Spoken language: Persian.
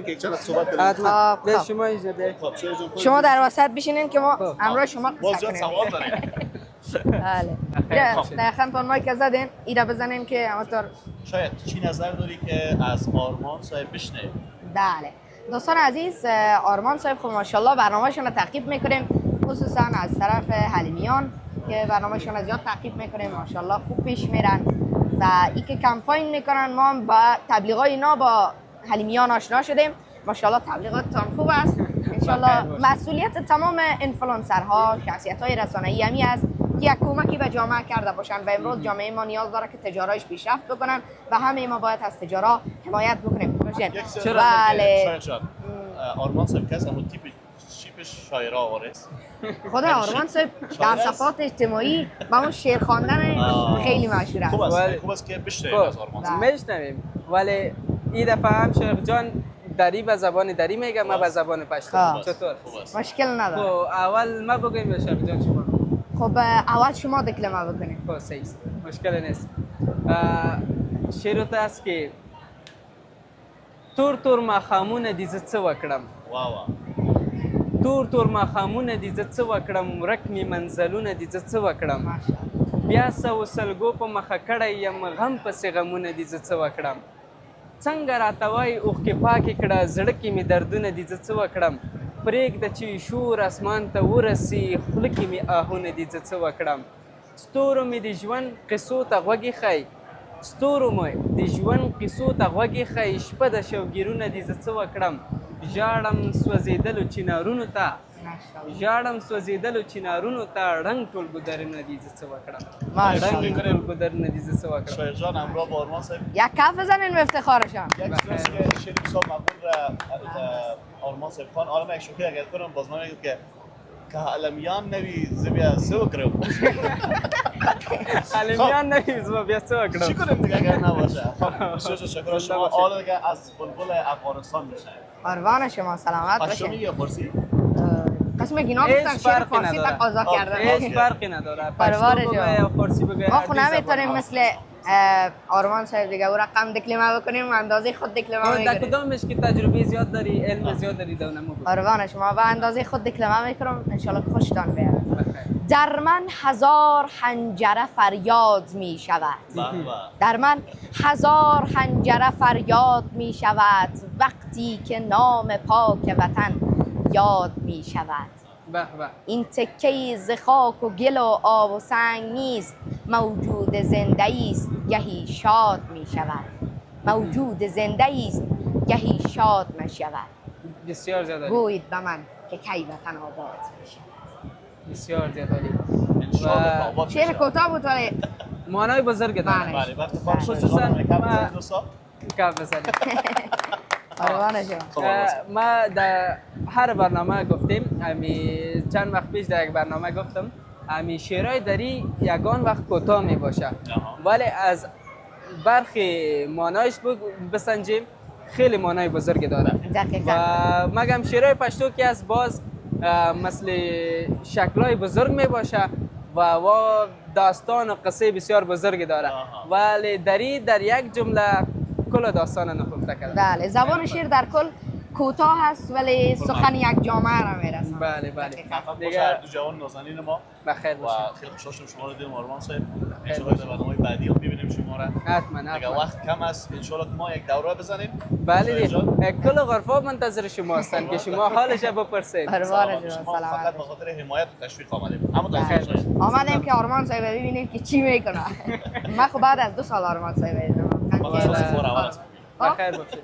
که چند صحبت کنیم. به شما اجازه. خب شما جون شما در وسط بشینین که ما همراه شما باز قصه جان کنیم. سوال داریم. بله. دقیقاً تون مایک زدین اینا بزنین که همطور. شاید چی نظر داری که از آرمان صاحب بشنویم؟ بله دوستان عزیز، آرمان صاحب خب ماشاءالله برنامه‌شون رو تعقیب میکنیم، خصوصا از طرف حلیمیان که برنامه‌شون رو زیاد تعقیب میکنیم، ماشاءالله خوب پیش میرن و ای که کمپاین میکنن. ما هم با تبلیغات اینا با حلیمیان آشنا شدیم، ماشاءالله تبلیغاتتان خوب است. انشالله مسئولیت تمام اینفلوئنسرها، شخصیت‌های رسانه‌ای همی است که یک کمکی به جامعه کرده باشن و امروز جامعه ما نیاز داره که تجارتش پیشرفت بکنن و همه ما باید از تجارت حمایت بکنیم. چرا؟ بله. شاید جان آرمان صاحب کس همون تیپش شاعر آوارست. خود آرمان صاحب در صفحات اجتماعی با اون شعر خواندن خیلی مشهور است. خوب است که بشنویم از آرمان صاحب. میشنویم، ولی این دفعه هم شیخ جان دری به زبان دری میگه، ما به زبان پشتو. چطور؟ مشکل نداره. خب اول ما بگیم یا شیخ جان شما؟ خب اول شما دکلمه بکنید. خب صحیح است، مشکل نیست. شعر است که تور مخامونه دیزه څه وکړم، تور مخامونه دیزه څه وکړم، ورک می منزلونه دیزه څه وکړم، بیا سو سلګو په مخه کړی یم، غم پسې غمونه دیزه څه وکړم، څنګه راته وایي اوښکې پاکې کړه، زړه کې مې دردونه دیزه څه وکړم، پرېږده چې شور اسمان ته ورسي، خوله کې مې آهونه دیزه څه وکړم، ستورو مې د ژوند قصو ته غوږ ایښی، ستورو مې د ژوند قصو ته غوږ ایښی، شپه د شوګیرونه دیزه څه وکړم، ژاړم سوځېدلو چنارونو ته، ژاړم سوځېدلو چنارونو ته، ړنګ ټول ګودرونه دیزه څه وکړم، ړنګ ټول ګودرونه دیزه څه وکړم. شاید جان همراه با آرمان صاحب یک کف بزنین به افتخارشان. یک چیزی که شعر بسیار مقبول آرمان صاحب خان آرام یک شوخی اگر کنم باز من میگم که علمیان نوی زبیا سو کرم. علمیان نوی زبیا سو کرم. چی کنیم دیگه اگر نباشه؟ بسیار شکر شما. حالا دیگه از بلبل افغانستان میشنیم. قربان شما سلامت باشین. پشتومی یا فارسی؟ قسم گینا گفتن شعر فارسی تقاضا کردن. هیچ فرقی نداره. پشتو بگه یا فارسی بگه. ما خود نمیتونیم مثل آرمان صاحب دیگه او رقم دکلمه بکنیم، اندازه خود دکلمه میکنیم. در کدامش که تجربه زیاد داری، علم زیاد داری دونه مو. قربان شما به اندازه خود دکلمه میکنم، انشالله خوشتان بیاد. در من هزار حنجره فریاد می شود، در من هزار حنجره فریاد می شود، وقتی که نام پاک وطن یاد می شود. این تکه ز خاک و گل و آب و سنگ نیست، موجود زنده است گهی شاد می شود، موجود زنده است گهی شاد می شود. بسیار زیاد عالی. گویید به من که کی وطن آباد می شود. بسیار زیاد عالی. شعر کوتاه بود ولی معنای بزرگ داره. بله وقت خواهد خصوصا ما کف بزنیم. ما در هر برنامه گفتیم، چند وقت پیش در یک برنامه گفتم شعرهای دری یگان وقت کوتاه می باشه، ولی از برخی معنایش بسنجیم خیلی معنای بزرگ داره. و مگم شعرهای پشتو که از باز مثل شکلهای بزرگ می باشه و داستان و قصه بسیار بزرگ داره، ولی دری در یک جمله کل داستان نهفته کرده. بله زبان شعر در کل کوتاه هست ولی سخن یک جامعه را میرسه. بله دیگه دو جوان نازنین ما بخیر باشید. خیلی خوشحال شدم شما رو دیدیم آرمان صاحب. ان شاء الله در برنامه‌های بعدی هم ببینیم شما را. حتما. دیگه وقت کم است، ان شاء الله ما یک دوره بزنیم. بله دیگه کل غرفا منتظر شما هستن که شما حالش بپرسید. سلامت. فقط به خاطر حمایت و تشویق آمدیم. آمدیم که آرمان صاحب ببینیم که چی میکنه. من خب بعد از 2 سال آرمان صاحب دیدم. بخیر باشید.